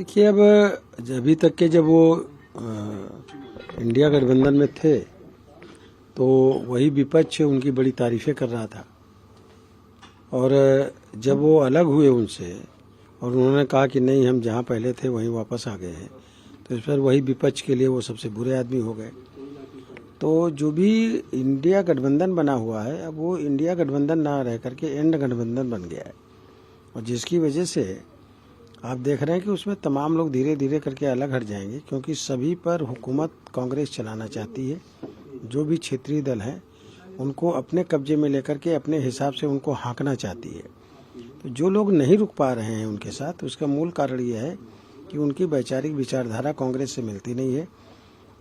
देखिए, अब अभी तक के जब वो इंडिया गठबंधन में थे तो वही विपक्ष उनकी बड़ी तारीफें कर रहा था, और जब वो अलग हुए उनसे और उन्होंने कहा कि नहीं, हम जहाँ पहले थे वहीं वापस आ गए हैं, तो इस पर वही विपक्ष के लिए वो सबसे बुरे आदमी हो गए। तो जो भी इंडिया गठबंधन बना हुआ है, अब वो इंडिया गठबंधन ना रह करके एंड गठबंधन बन गया है, और जिसकी वजह से आप देख रहे हैं कि उसमें तमाम लोग धीरे धीरे करके अलग हट जाएंगे, क्योंकि सभी पर हुकूमत कांग्रेस चलाना चाहती है। जो भी क्षेत्रीय दल हैं उनको अपने कब्जे में लेकर के अपने हिसाब से उनको हाँकना चाहती है। तो जो लोग नहीं रुक पा रहे हैं उनके साथ, उसका मूल कारण ये है कि उनकी वैचारिक विचारधारा कांग्रेस से मिलती नहीं है।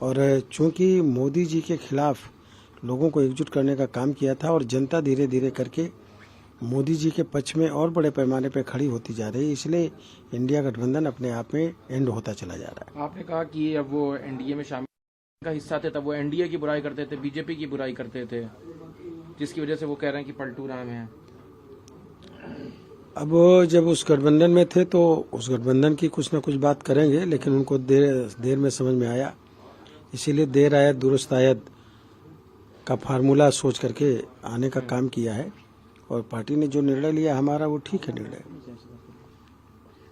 और चूंकि मोदी जी के खिलाफ लोगों को एकजुट करने का काम किया था और जनता धीरे धीरे करके मोदी जी के पक्ष में और बड़े पैमाने पर खड़ी होती जा रही है, इसलिए इंडिया गठबंधन अपने आप में एंड होता चला जा रहा है। आपने कहा कि अब वो एनडीए में शामिल का हिस्सा थे, तब वो एनडीए की बुराई करते थे, बीजेपी की बुराई करते थे, जिसकी वजह से वो कह रहे हैं कि पलटू राम है। अब जब उस गठबंधन में थे तो उस गठबंधन की कुछ न कुछ बात करेंगे, लेकिन उनको देर में समझ में आया, इसीलिए देर आयत दुरुस्त आयत का फार्मूला सोच करके आने का काम किया है, और पार्टी ने जो निर्णय लिया हमारा वो ठीक है निर्णय।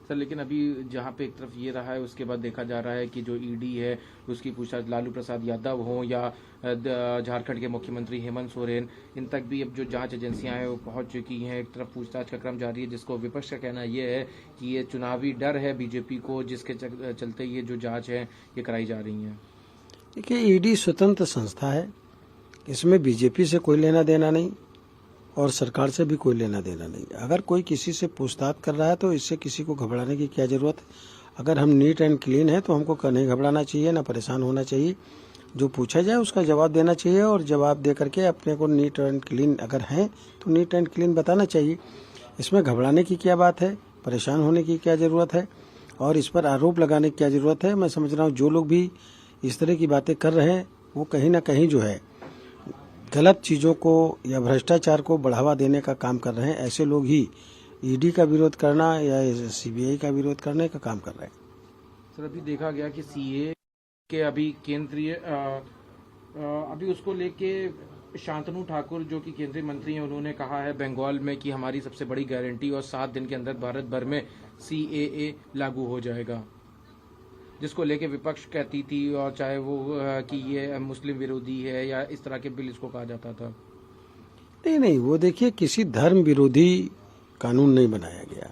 सर, लेकिन अभी जहाँ पे एक तरफ ये रहा है, उसके बाद देखा जा रहा है कि जो ईडी है उसकी पूछताछ लालू प्रसाद यादव हो या झारखंड के मुख्यमंत्री हेमंत सोरेन, इन तक भी अब जो जांच एजेंसियां हैं वो पहुंच चुकी हैं। एक तरफ पूछताछ का क्रम जारी है, जिसको विपक्ष का कहना ये है कि ये चुनावी डर है बीजेपी को, जिसके चलते ये जो जाँच है ये कराई जा रही है। देखिए, ईडी स्वतंत्र संस्था है, इसमें बीजेपी से कोई लेना देना नहीं और सरकार से भी कोई लेना देना नहीं। अगर कोई किसी से पूछताछ कर रहा है तो इससे किसी को घबराने की क्या जरूरत है। अगर हम नीट एंड क्लीन है तो हमको नहीं घबराना चाहिए, ना परेशान होना चाहिए। जो पूछा जाए उसका जवाब देना चाहिए, और जवाब दे करके अपने को नीट एंड क्लीन अगर है तो नीट एंड क्लीन बताना चाहिए। इसमें घबराने की क्या बात है, परेशान होने की क्या जरूरत है, और इस पर आरोप लगाने की क्या जरूरत है। मैं समझ रहा हूँ जो लोग भी इस तरह की बातें कर रहे हैं वो कहीं ना कहीं जो है गलत चीज़ों को या भ्रष्टाचार को बढ़ावा देने का काम कर रहे हैं। ऐसे लोग ही ईडी का विरोध करना या सीबीआई का विरोध करने का काम कर रहे हैं। सर, अभी देखा गया कि सीए के अभी केंद्रीय अभी उसको लेके शांतनु ठाकुर जो कि केंद्रीय मंत्री हैं, उन्होंने कहा है बंगाल में कि हमारी सबसे बड़ी गारंटी और 7 दिन के अंदर भारत भर में सीएए लागू हो जाएगा, जिसको लेके विपक्ष कहती थी, और चाहे वो कि ये मुस्लिम विरोधी है या इस तरह के बिल इसको कहा जाता था। नहीं, वो देखिए, किसी धर्म विरोधी कानून नहीं बनाया गया,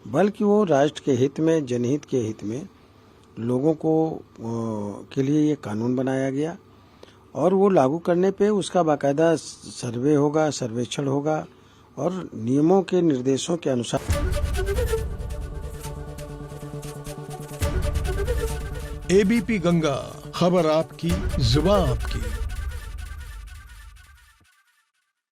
बल्कि वो राष्ट्र के हित में, जनहित के हित में लोगों को के लिए ये कानून बनाया गया, और वो लागू करने पे उसका बाकायदा सर्वे होगा, सर्वेक्षण होगा, और नियमों के निर्देशों के अनुसार। एबीपी गंगा, खबर आपकी, जुबान आपकी।